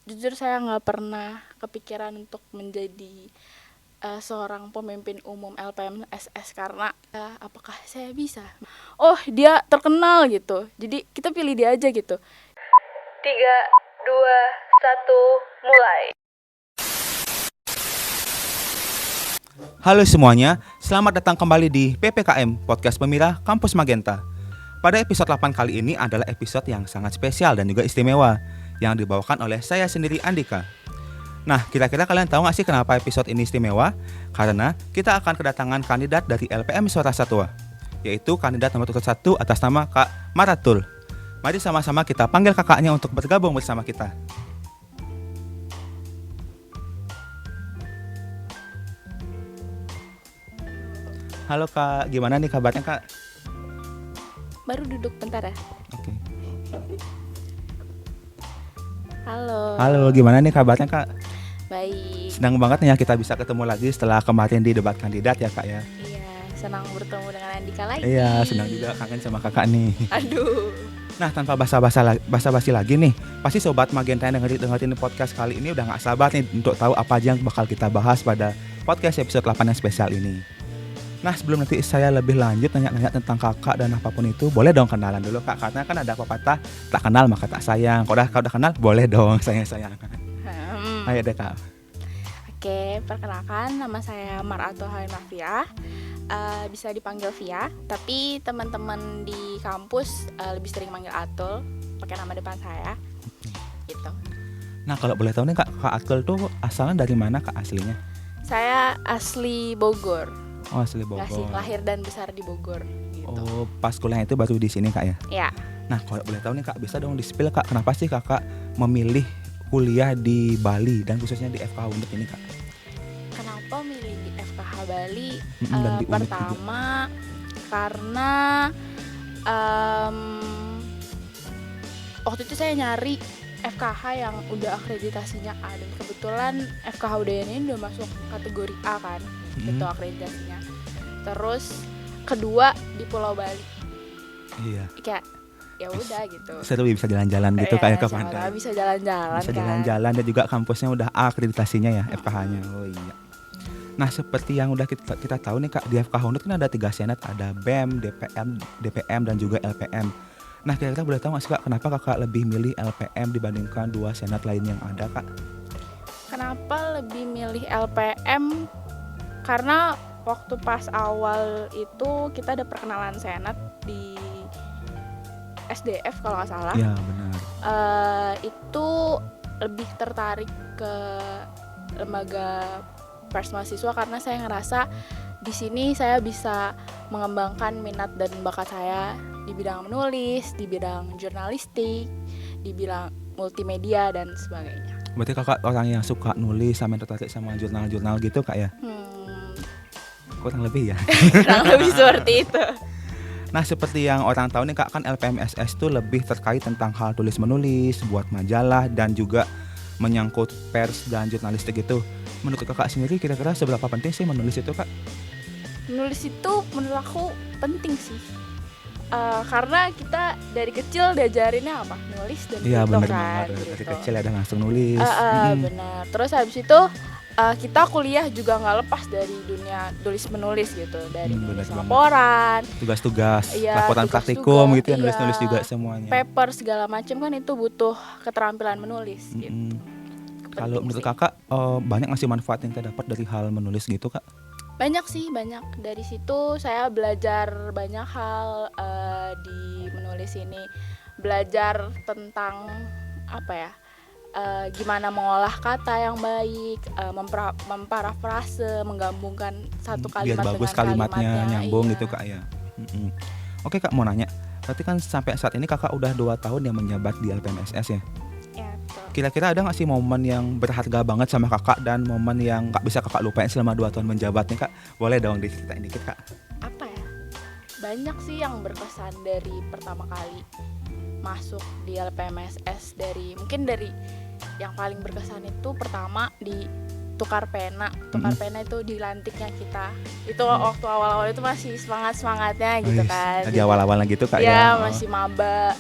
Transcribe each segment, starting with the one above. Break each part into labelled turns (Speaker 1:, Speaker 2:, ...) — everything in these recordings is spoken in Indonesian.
Speaker 1: jujur saya nggak pernah kepikiran untuk menjadi seorang pemimpin umum LPMSS karena apakah saya bisa? Oh, dia terkenal gitu. Jadi kita pilih dia aja gitu.
Speaker 2: 3, 2, 1, mulai.
Speaker 3: Halo semuanya, selamat datang kembali di PPKM, Podcast Pemirah Kampus Magenta. Pada episode 8 kali ini adalah episode yang sangat spesial dan juga istimewa yang dibawakan oleh saya sendiri, Andika. Nah, kira-kira kalian tahu gak sih kenapa episode ini istimewa? Karena kita akan kedatangan kandidat dari LPM Suara Satwa, yaitu kandidat nomor 1 atas nama Kak Maratul. Mari sama-sama kita panggil kakaknya untuk bergabung bersama kita. Halo Kak, gimana nih kabarnya Kak?
Speaker 1: Baru duduk bentar ya.
Speaker 3: Oke.
Speaker 1: Halo.
Speaker 3: Gimana nih kabarnya Kak?
Speaker 1: Baik.
Speaker 3: Senang banget nih ya kita bisa ketemu lagi setelah kemarin di debat kandidat ya Kak ya.
Speaker 1: Iya, senang bertemu dengan Andika lagi.
Speaker 3: Iya, senang juga kangen sama kakak nih.
Speaker 1: Aduh.
Speaker 3: Nah, tanpa basa-basi lagi nih, pasti Sobat Magenta yang dengerin podcast kali ini udah gak sabar nih untuk tahu apa aja yang bakal kita bahas pada podcast episode 8 yang spesial ini. Nah, sebelum nanti saya lebih lanjut nanya-nanya tentang kakak dan apapun itu, boleh dong kenalan dulu Kak, karena kan ada pepatah tak kenal maka tak sayang. Kalau udah kenal, boleh dong sayang-sayang. Ayo deh Kak.
Speaker 1: Oke, perkenalkan nama saya Maratul Halimafia. Bisa dipanggil Via, tapi teman-teman di kampus lebih sering manggil Atul, pakai nama depan saya. Gitu.
Speaker 3: Nah, kalau boleh tahu nih Kak Atul tuh asalnya dari mana Kak aslinya?
Speaker 1: Saya asli Bogor.
Speaker 3: Oh, asli Bogor.
Speaker 1: Nggak sih, lahir dan besar di Bogor gitu.
Speaker 3: Oh, pas kuliah itu baru di sini Kak ya?
Speaker 1: Ya.
Speaker 3: Nah, kalau boleh tahu nih Kak, bisa dong di-spill Kak, kenapa sih Kakak memilih kuliah di Bali dan khususnya di FKH Unut ini Kak?
Speaker 1: Kenapa milih di FKH Bali?
Speaker 3: Dan di Unut
Speaker 1: Pertama juga. Karena waktu itu saya nyari FKH yang udah akreditasinya A, dan kebetulan FKH UDN ini udah masuk kategori A kan, gitu akreditasinya. Terus kedua di Pulau Bali.
Speaker 3: Iya.
Speaker 1: Kayak ya udah gitu.
Speaker 3: Seru bisa jalan-jalan gitu kayak ke pantai.
Speaker 1: Bisa jalan-jalan
Speaker 3: Bisa
Speaker 1: kan.
Speaker 3: jalan-jalan dan juga kampusnya udah A akreditasinya ya, FKH-nya. Oh iya. Nah, seperti yang udah kita tahu nih Kak, di FKH Unut kan ada 3 senat, ada BEM, DPM dan juga LPM. Nah, kira-kira boleh tahu nggak sih Kak, kenapa Kakak lebih milih LPM dibandingkan 2 senat lain yang ada Kak?
Speaker 1: Kenapa lebih milih LPM? Karena waktu pas awal itu kita ada perkenalan senat di SDF kalau nggak salah.
Speaker 3: Iya benar.
Speaker 1: Itu lebih tertarik ke lembaga pers mahasiswa karena saya ngerasa di sini saya bisa mengembangkan minat dan bakat saya di bidang menulis, di bidang jurnalistik, di bidang multimedia dan sebagainya.
Speaker 3: Berarti Kakak orang yang suka nulis sama tertarik sama jurnal-jurnal gitu Kak ya? Kurang lebih ya.
Speaker 1: Kurang lebih seperti itu.
Speaker 3: Nah, seperti yang orang tahu nih Kak, kan LPMSS itu lebih terkait tentang hal tulis menulis, buat majalah dan juga menyangkut pers dan jurnalistik itu. Menurut Kakak sendiri kira-kira seberapa penting sih menulis itu Kak?
Speaker 1: Menulis itu menurut aku penting sih. Karena kita dari kecil diajarinnya apa? Nulis dan
Speaker 3: Iya benar
Speaker 1: kan,
Speaker 3: banget.
Speaker 1: gitu.
Speaker 3: Dari kecil ada langsung nulis.
Speaker 1: Benar. Terus habis itu kita kuliah juga nggak lepas dari dunia tulis menulis gitu, dari nulis laporan,
Speaker 3: tugas-tugas,
Speaker 1: iya,
Speaker 3: laporan praktikum gitu ya, nulis-nulis juga semuanya.
Speaker 1: Paper segala macam kan itu butuh keterampilan menulis gitu.
Speaker 3: Kalau menurut Kakak banyak nggak sih manfaat yang kita dapat dari hal menulis gitu Kak?
Speaker 1: Banyak sih, banyak. Dari situ saya belajar banyak hal di menulis ini. Belajar tentang apa ya? Gimana mengolah kata yang baik, memparafrase, menggabungkan satu kalimat
Speaker 3: biar bagus
Speaker 1: dengan
Speaker 3: kalimatnya nyambung
Speaker 1: iya.
Speaker 3: gitu Kak ya. Oke Kak, mau nanya. Berarti kan sampai saat ini Kakak udah 2 tahun yang menjabat di LPMSS ya?
Speaker 1: Ya, betul.
Speaker 3: Kira-kira ada gak sih momen yang berharga banget sama Kakak dan momen yang gak bisa Kakak lupain selama 2 tahun menjabat nih Kak? Boleh dong diceritain dikit Kak.
Speaker 1: Apa ya? Banyak sih yang berkesan dari pertama kali masuk di LPMSS. Mungkin dari yang paling berkesan itu pertama di tukar pena itu dilantiknya kita. Itu waktu awal-awal itu masih semangatnya gitu kan.
Speaker 3: Di awal-awal gitu Kak
Speaker 1: ya.
Speaker 3: ya.
Speaker 1: Masih maba.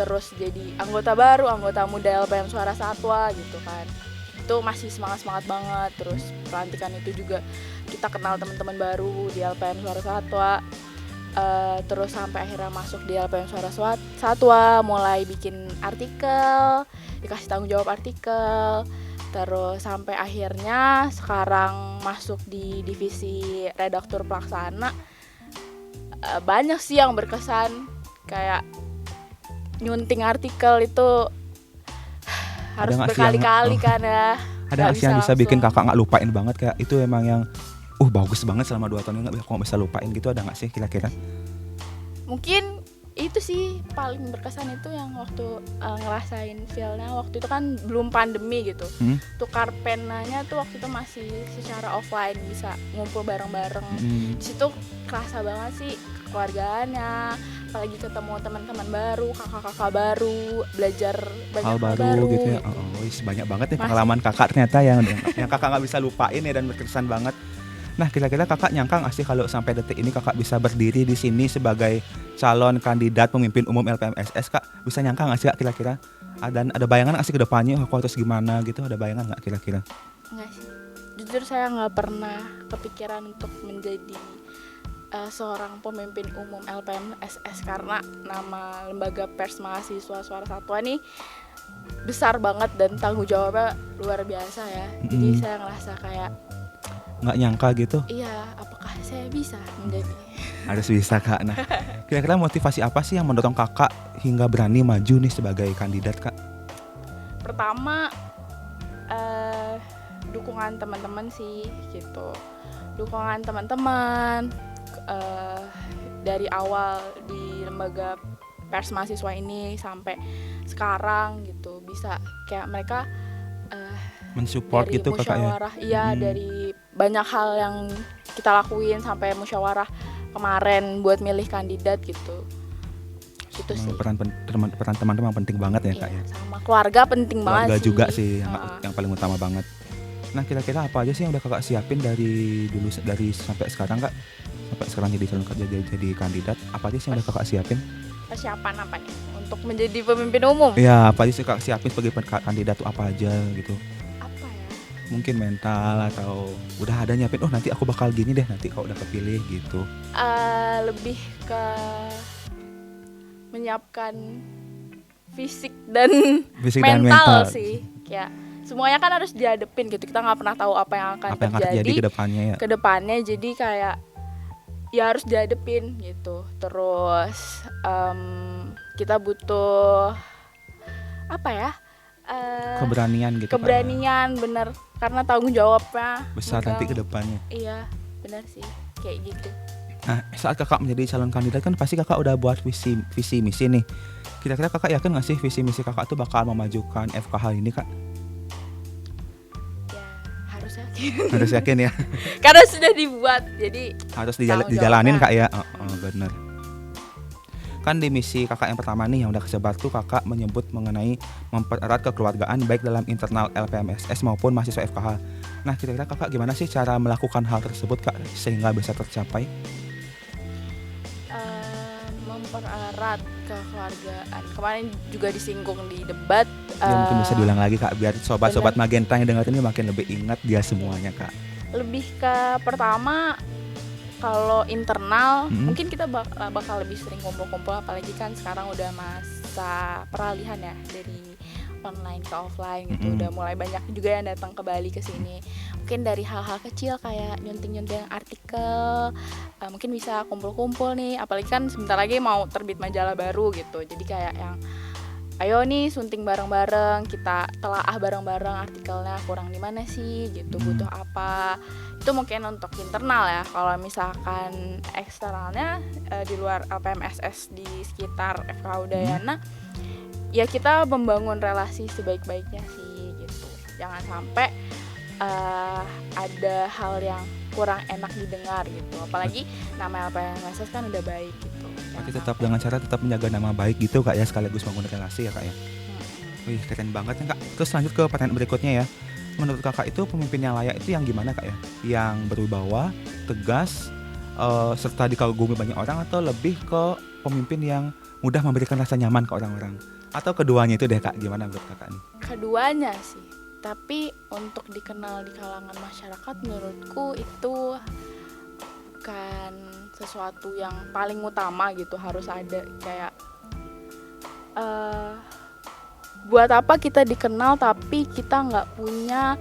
Speaker 1: Terus jadi anggota baru, anggota muda LPM Suara Satwa gitu kan. Itu masih semangat banget. Terus pelantikan itu juga kita kenal teman-teman baru di LPM Suara Satwa. Terus sampai akhirnya masuk di LPM Suara Satwa, mulai bikin artikel, dikasih tanggung jawab artikel. Terus sampai akhirnya sekarang masuk di divisi redaktur pelaksana. Banyak sih yang berkesan, kayak nyunting artikel itu harus berkali-kali kan ya.
Speaker 3: Ada nggak sih yang bisa bikin kakak nggak lupain banget, kayak itu emang yang bagus banget selama 2 tahun ini, nggak bisa lupain gitu, ada nggak sih kira-kira?
Speaker 1: Mungkin itu sih paling berkesan itu yang waktu ngerasain feel-nya waktu itu kan belum pandemi gitu. Tukar penanya tuh waktu itu masih secara offline, bisa ngumpul bareng-bareng. Di situ kerasa banget sih kekeluargaannya, apalagi ketemu teman-teman baru, kakak-kakak baru, belajar banyak hal baru
Speaker 3: gitu ya. Banyak banget nih pengalaman kakak ternyata yang kakak nggak bisa lupain ya dan berkesan banget. Nah, kira-kira kakak nyangka nggak sih kalau sampai detik ini kakak bisa berdiri di sini sebagai calon kandidat pemimpin umum LPMSS, Kak? Bisa nyangka nggak sih Kak kira-kira? Ada bayangan nggak sih ke depannya aku harus gimana gitu? Ada bayangan nggak kira-kira?
Speaker 1: Nggak sih. Jujur saya nggak pernah kepikiran untuk menjadi seorang pemimpin umum LPMSS karena nama lembaga pers mahasiswa Suara Satwa nih besar banget dan tanggung jawabnya luar biasa ya. Jadi saya ngerasa kayak
Speaker 3: nggak nyangka gitu.
Speaker 1: Iya, apakah saya bisa menjadi?
Speaker 3: Harus bisa Kak. Nah, kira-kira motivasi apa sih yang mendorong kakak hingga berani maju nih sebagai kandidat, Kak?
Speaker 1: Pertama, dukungan teman-teman sih gitu. Dukungan teman-teman dari awal di lembaga pers mahasiswa ini sampai sekarang gitu, bisa kayak mereka
Speaker 3: mensupport gitu
Speaker 1: musyawarah,
Speaker 3: kakak ya?
Speaker 1: Dari banyak hal yang kita lakuin sampai musyawarah kemarin buat milih kandidat gitu. Gitu sih.
Speaker 3: Peran teman-teman penting banget ya Kak ya.
Speaker 1: Sama keluarga penting banget
Speaker 3: sih. Keluarga juga sih yang paling utama banget. Nah, kira-kira apa aja sih yang udah kakak siapin dari sampai sekarang Kak? Sampai sekarang jadi kandidat, apa aja sih yang udah kakak siapin?
Speaker 1: Persiapan apa nih untuk menjadi pemimpin umum?
Speaker 3: Iya, apa aja sih kakak siapin sebagai kandidat tuh apa aja gitu? Mungkin mental atau udah ada nyiapin nanti aku bakal gini deh nanti kalau udah kepilih gitu.
Speaker 1: Lebih ke menyiapkan fisik dan mental sih ya, semuanya kan harus dihadepin gitu, kita nggak pernah tahu apa yang akan terjadi ke depannya jadi kayak ya harus dihadepin gitu. Terus kita butuh apa ya,
Speaker 3: keberanian gitu.
Speaker 1: Bener, karena tanggung jawabnya
Speaker 3: besar nanti ke depannya.
Speaker 1: Iya benar sih kayak gitu.
Speaker 3: Nah, saat kakak menjadi calon kandidat kan pasti kakak udah buat visi misi nih. Kira-kira kakak yakin nggak sih visi misi kakak tuh bakal memajukan FKH ini Kak?
Speaker 1: Ya harus yakin.
Speaker 3: Harus yakin ya.
Speaker 1: Karena sudah dibuat jadi
Speaker 3: harus dijalanin Kak ya. Bener. Kan di misi kakak yang pertama nih yang udah kesebar tuh kakak menyebut mengenai mempererat kekeluargaan baik dalam internal LPMSS maupun mahasiswa FKH. Nah, kira-kira kakak gimana sih cara melakukan hal tersebut Kak sehingga bisa tercapai?
Speaker 1: Mempererat kekeluargaan kemarin juga disinggung di debat.
Speaker 3: Ya, mungkin bisa diulang lagi Kak biar sobat-sobat Magenta yang dengar ini makin lebih ingat dia semuanya Kak.
Speaker 1: Lebih ke pertama, kalau internal mungkin kita bakal lebih sering kumpul-kumpul, apalagi kan sekarang udah masa peralihan ya dari online ke offline gitu. Udah mulai banyak juga yang datang ke Bali ke sini. Mungkin dari hal-hal kecil kayak nyunting-nyunting artikel, mungkin bisa kumpul-kumpul nih, apalagi kan sebentar lagi mau terbit majalah baru gitu. Jadi kayak yang ayo nih sunting bareng-bareng, kita telaah bareng-bareng artikelnya kurang di mana sih gitu, butuh apa. Itu mungkin untuk internal ya. Kalau misalkan eksternalnya di luar LPMSS di sekitar FK Udayana, ya kita membangun relasi sebaik-baiknya sih gitu. Jangan sampai ada hal yang kurang enak didengar gitu. Apalagi nama LPMSS kan udah baik gitu.
Speaker 3: Tapi tetap dengan cara tetap menjaga nama baik gitu Kak ya, sekaligus bangun relasi ya Kak ya. Wih, keren banget ya Kak. Terus lanjut ke pertanyaan berikutnya ya. menurut kakak itu pemimpin yang layak itu yang gimana kak ya? Yang berwibawa, tegas, serta dikagumi banyak orang, atau lebih ke pemimpin yang mudah memberikan rasa nyaman ke orang-orang? Atau keduanya itu deh kak, gimana menurut kakak nih?
Speaker 1: Keduanya sih, tapi untuk dikenal di kalangan masyarakat menurutku itu bukan sesuatu yang paling utama gitu, harus ada kayak buat apa kita dikenal tapi kita nggak punya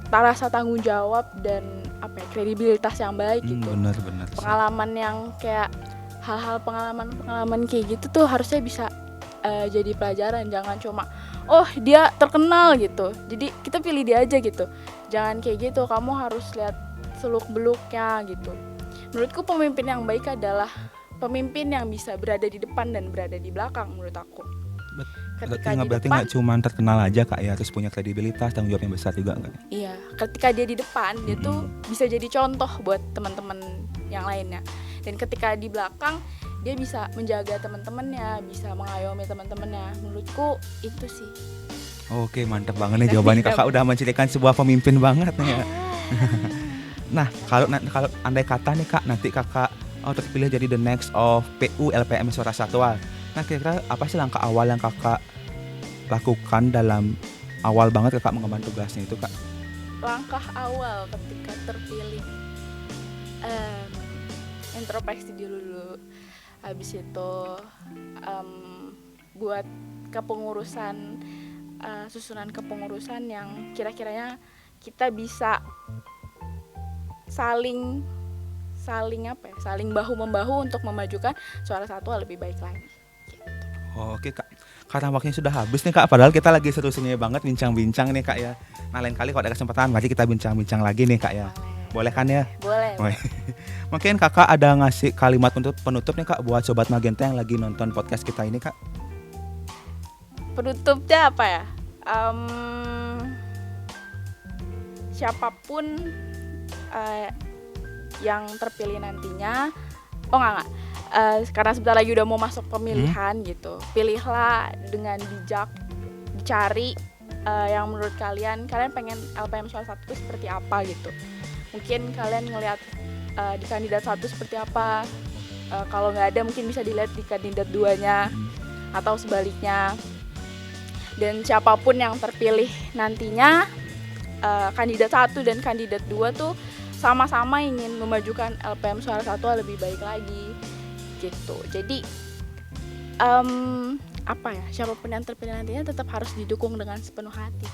Speaker 1: rasa tanggung jawab dan kredibilitas yang baik gitu.
Speaker 3: Benar.
Speaker 1: Pengalaman yang kayak hal-hal pengalaman kayak gitu tuh harusnya bisa jadi pelajaran. Jangan cuma dia terkenal gitu, jadi kita pilih dia aja gitu. Jangan kayak gitu, kamu harus lihat seluk beluknya gitu. Menurutku pemimpin yang baik adalah pemimpin yang bisa berada di depan dan berada di belakang menurut aku.
Speaker 3: Berarti nggak cuma terkenal aja kak ya, terus punya kredibilitas, tanggung jawab yang besar juga kan?
Speaker 1: Iya, ketika dia di depan dia tuh bisa jadi contoh buat teman-teman yang lainnya. Dan ketika di belakang dia bisa menjaga teman-temannya, bisa mengayomi teman-temannya. Menurutku itu sih.
Speaker 3: Oke, mantap banget nih jawabannya, kakak udah menceritakan sebuah pemimpin banget nih ya. Nah, kalau andai kata nih kak, nanti kakak terpilih jadi the next of PU LPM Suara Satwa. Nah, kira-kira apa sih langkah awal yang kakak lakukan dalam awal banget kakak mengemban tugasnya itu kak?
Speaker 1: Langkah awal ketika terpilih, introspeksi dulu. Habis itu buat kepengurusan, susunan kepengurusan yang kira-kiranya kita bisa saling bahu-membahu untuk memajukan Suara Satwa lebih baik lagi. Gitu.
Speaker 3: Oke kak, karena waktunya sudah habis nih kak, padahal kita lagi seru-serunya banget bincang-bincang nih kak ya. Nah, lain kali kalau ada kesempatan mari kita bincang-bincang lagi nih kak ya. Boleh kan ya?
Speaker 1: Boleh.
Speaker 3: Mungkin kakak ada ngasih kalimat penutup nih kak buat Sobat Magenta yang lagi nonton podcast kita ini kak.
Speaker 1: Penutupnya apa ya? Siapapun yang terpilih nantinya, karena sebentar lagi udah mau masuk pemilihan gitu, pilihlah dengan bijak, dicari yang menurut kalian pengen LPM Suara Satu itu seperti apa gitu. Mungkin kalian ngelihat di kandidat 1 seperti apa, kalau nggak ada mungkin bisa dilihat di kandidat 2-nya atau sebaliknya. Dan siapapun yang terpilih nantinya, kandidat 1 dan kandidat 2 tuh sama-sama ingin memajukan LPM Suara Satwa lebih baik lagi gitu. Jadi siapapun yang terpilih nantinya tetap harus didukung dengan sepenuh hati.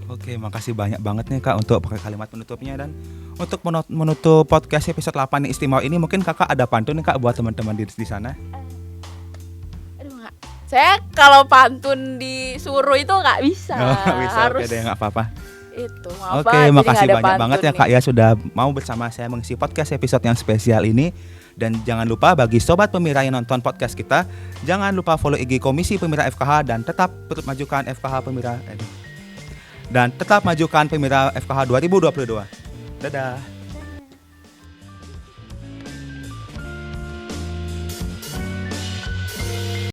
Speaker 3: Oke, makasih banyak banget nih kak untuk pakai kalimat penutupnya. Dan untuk menutup podcast episode 8 istimewa ini, mungkin kakak ada pantun nih kak buat teman-teman di sana?
Speaker 1: Saya kalau pantun disuruh itu nggak bisa.
Speaker 3: Harus. Oke deh, nggak apa-apa.
Speaker 1: Itu.
Speaker 3: Oke, makasih banyak banget ya kak ya sudah mau bersama saya mengisi podcast episode yang spesial ini. Dan jangan lupa bagi Sobat Pemira yang nonton podcast kita, jangan lupa follow IG Komisi Pemira FKH dan tetap majukan FKH Pemira. Dan tetap majukan Pemira FKH 2022. Dadah.